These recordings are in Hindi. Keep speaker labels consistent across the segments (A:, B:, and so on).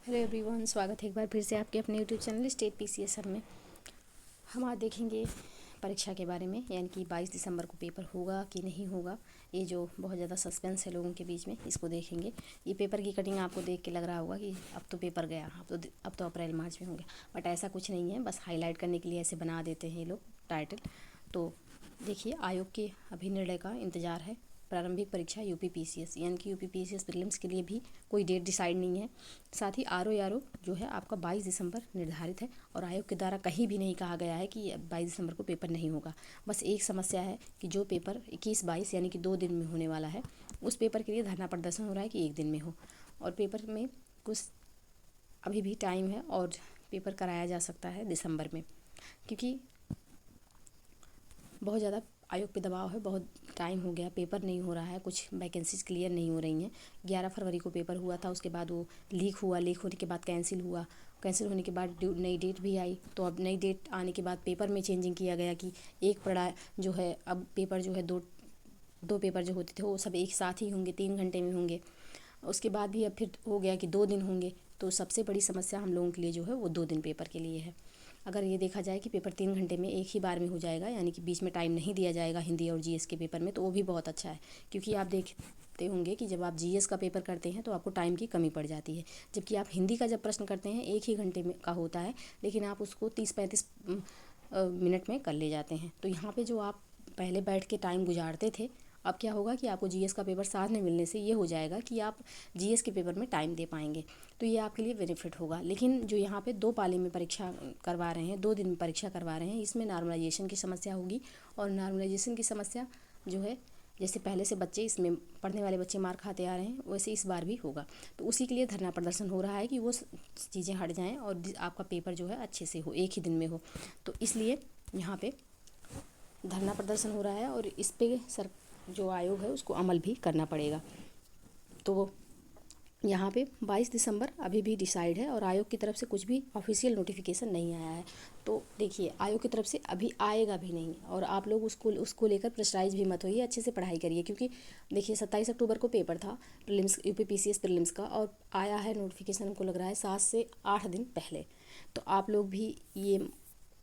A: हेलो एवरीवन, स्वागत है एक बार फिर से आपके अपने YouTube channel state PCS sir में। हम आज देखेंगे परीक्षा के बारे में, यानी कि 22 दिसंबर को पेपर होगा कि नहीं होगा। ये जो बहुत ज़्यादा सस्पेंस है लोगों के बीच में, इसको देखेंगे। ये पेपर की कटिंग आपको देख के लग रहा होगा कि अब तो पेपर गया, अब तो अप्रैल मार्च में हो गया, बट ऐसा कुछ नहीं है। बस हाईलाइट करने के लिए ऐसे बना देते हैं ये लोग टाइटल। तो देखिए, आयोग के अभी निर्णय का इंतज़ार है। प्रारंभिक परीक्षा यूपी पीसीएस, यानी कि यूपी पीसीएस प्रीलिम्स के लिए भी कोई डेट डिसाइड नहीं है। साथ ही आरओ जो है आपका 22 दिसंबर निर्धारित है, और आयोग के द्वारा कहीं भी नहीं कहा गया है कि 22 दिसंबर को पेपर नहीं होगा। बस एक समस्या है कि जो पेपर 21-22 यानी कि 2 दिन में होने वाला है, उस पेपर के लिए धरना प्रदर्शन हो रहा है कि 1 दिन में हो। और पेपर में कुछ अभी भी टाइम है और पेपर कराया जा सकता है दिसंबर में, क्योंकि बहुत ज़्यादा आयोग पे दबाव है। बहुत टाइम हो गया, पेपर नहीं हो रहा है, कुछ वैकेंसीज क्लियर नहीं हो रही हैं। 11 फरवरी को पेपर हुआ था, उसके बाद वो लीक हुआ, लीक होने के बाद कैंसिल हुआ, कैंसिल होने के बाद नई डेट भी आई। तो अब नई डेट आने के बाद पेपर में चेंजिंग किया गया कि एक पढ़ा जो है, अब पेपर जो है दो पेपर जो होते थे वो सब एक साथ ही होंगे, 3 घंटे में होंगे। उसके बाद भी अब फिर हो गया कि 2 दिन होंगे। तो सबसे बड़ी समस्या हम लोगों के लिए जो है वो 2 दिन पेपर के लिए है। अगर ये देखा जाए कि पेपर 3 घंटे में एक ही बार में हो जाएगा, यानी कि बीच में टाइम नहीं दिया जाएगा हिंदी और जीएस के पेपर में, तो वो भी बहुत अच्छा है। क्योंकि आप देखते होंगे कि जब आप जीएस का पेपर करते हैं तो आपको टाइम की कमी पड़ जाती है, जबकि आप हिंदी का जब प्रश्न करते हैं 1 ही घंटे में का होता है, लेकिन आप उसको 30-35 मिनट में कर ले जाते हैं। तो यहाँ पर जो आप पहले बैठ के टाइम गुजारते थे, अब क्या होगा कि आपको जीएस का पेपर साथ में मिलने से ये हो जाएगा कि आप जीएस के पेपर में टाइम दे पाएंगे। तो ये आपके लिए बेनिफिट होगा। लेकिन जो यहाँ पे 2 पाले में परीक्षा करवा रहे हैं, 2 दिन में परीक्षा करवा रहे हैं, इसमें नॉर्मलाइजेशन की समस्या होगी। और नॉर्मलाइजेशन की समस्या जो है, जैसे पहले से बच्चे इसमें पढ़ने वाले बच्चे मार खाते आ रहे हैं, वैसे इस बार भी होगा। तो उसी के लिए धरना प्रदर्शन हो रहा है कि वो चीज़ें हट जाएँ और आपका पेपर जो है अच्छे से हो, एक ही दिन में हो। तो इसलिए यहाँ पे धरना प्रदर्शन हो रहा है, और इस पे जो आयोग है उसको अमल भी करना पड़ेगा। तो यहाँ पे 22 दिसंबर अभी भी डिसाइड है, और आयोग की तरफ से कुछ भी ऑफिशियल नोटिफिकेशन नहीं आया है। तो देखिए, आयोग की तरफ से अभी आएगा भी नहीं, और आप लोग उसको लेकर प्रेशराइज भी मत होइए, अच्छे से पढ़ाई करिए। क्योंकि देखिए, 27 अक्टूबर को पेपर था प्रीलिम्स, यूपी पीसीएस प्रीलिम्स का, और आया है नोटिफिकेशन हमको लग रहा है 7 से 8 दिन पहले। तो आप लोग भी ये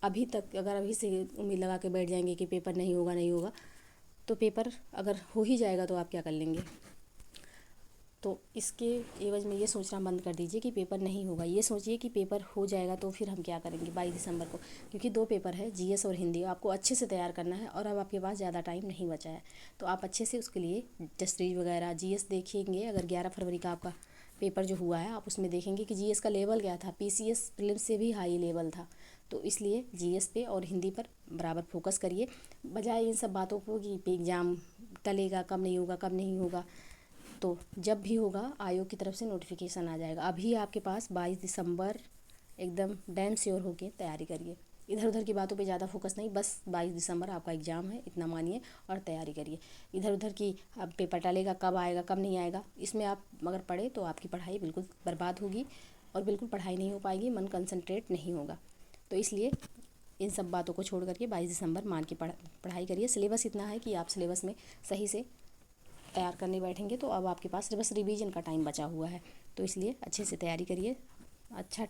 A: अभी तक अगर अभी से उम्मीद लगा के बैठ जाएंगे कि पेपर नहीं होगा नहीं होगा, तो पेपर अगर हो ही जाएगा तो आप क्या कर लेंगे। तो इसके एवज में ये सोचना बंद कर दीजिए कि पेपर नहीं होगा। ये सोचिए कि पेपर हो जाएगा तो फिर हम क्या करेंगे 22 दिसंबर को। क्योंकि 2 पेपर है, जीएस और हिंदी, आपको अच्छे से तैयार करना है, और अब आपके पास ज़्यादा टाइम नहीं बचा है। तो आप अच्छे से उसके लिए टेस्ट सीरीज वगैरह जीएस देखेंगे। अगर 11 फरवरी का आपका पेपर जो हुआ है, आप उसमें देखेंगे कि जीएस का लेवल क्या था, पीसीएस प्रीलिम्स से भी हाई लेवल था। तो इसलिए जीएस पे और हिंदी पर बराबर फोकस करिए, बजाय इन सब बातों को कि एग्ज़ाम टलेगा कब नहीं होगा, कब नहीं होगा। तो जब भी होगा आयोग की तरफ से नोटिफिकेशन आ जाएगा। अभी आपके पास 22 दिसंबर एकदम डैम श्योर होके तैयारी करिए। इधर उधर की बातों पे ज़्यादा फोकस नहीं, बस 22 दिसंबर आपका एग्ज़ाम है, इतना मानिए और तैयारी करिए। इधर उधर की अब पेपर टालेगा, कब आएगा कब नहीं आएगा, इसमें आप अगर पढ़े तो आपकी पढ़ाई बिल्कुल बर्बाद होगी, और बिल्कुल पढ़ाई नहीं हो पाएगी, मन कंसंट्रेट नहीं होगा। तो इसलिए इन सब बातों को छोड़ करके 22 दिसंबर मान के पढ़ाई करिए। सिलेबस इतना है कि आप सिलेबस में सही से तैयार करने बैठेंगे तो अब आपके पास बस रिवीजन का टाइम बचा हुआ है। तो इसलिए अच्छे से तैयारी करिए। अच्छा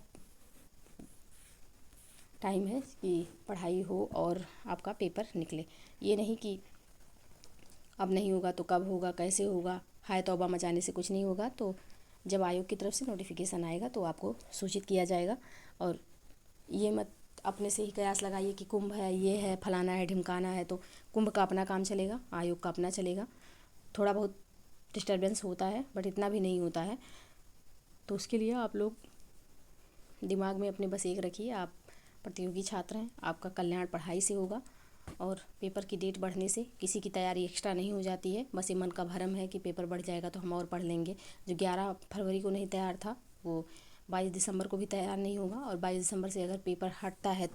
A: टाइम है कि पढ़ाई हो और आपका पेपर निकले। ये नहीं कि अब नहीं होगा तो कब होगा, कैसे होगा, हाय तौबा मचाने से कुछ नहीं होगा। तो जब आयोग की तरफ से नोटिफिकेशन आएगा तो आपको सूचित किया जाएगा। और ये मत अपने से ही कयास लगाइए कि कुंभ है, ये है, फलाना है, ढिमकाना है, तो कुंभ का अपना काम चलेगा, आयोग का अपना चलेगा। थोड़ा बहुत डिस्टर्बेंस होता है, बट इतना भी नहीं होता है। तो उसके लिए आप लोग दिमाग में अपने बस एक रखिए, आप प्रतियोगी छात्र हैं, आपका कल्याण पढ़ाई से होगा, और पेपर की डेट बढ़ने से किसी की तैयारी एक्स्ट्रा नहीं हो जाती है। बस ये मन का भ्रम है कि पेपर बढ़ जाएगा तो हम और पढ़ लेंगे। जो 11 फरवरी को नहीं तैयार था वो 22 दिसंबर को भी तैयार नहीं होगा, और 22 दिसंबर से अगर पेपर हटता है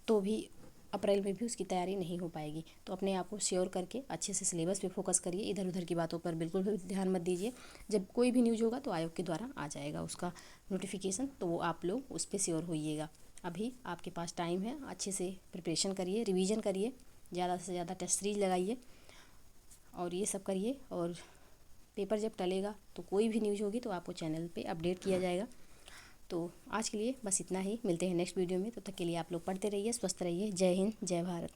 A: तो भी अप्रैल में भी उसकी तैयारी नहीं हो पाएगी। तो अपने आप को श्योर करके अच्छे से सिलेबस पे फोकस करिए, इधर उधर की बातों पर बिल्कुल भी ध्यान मत दीजिए। जब कोई भी न्यूज़ होगा तो आयोग के द्वारा आ जाएगा उसका नोटिफिकेशन, तो वो आप लोग उस पर श्योर होइएगा। अभी आपके पास टाइम है, अच्छे से प्रिपरेशन करिए, रिवीजन करिए, ज़्यादा से ज़्यादा टेस्ट सीरीज लगाइए, और ये सब करिए। और पेपर जब टलेगा तो कोई भी न्यूज़ होगी तो आपको चैनल पे अपडेट किया जाएगा। आज के लिए बस इतना ही, मिलते हैं नेक्स्ट वीडियो में। तब तक के लिए आप लोग पढ़ते रहिए, स्वस्थ रहिए। जय हिंद, जय भारत।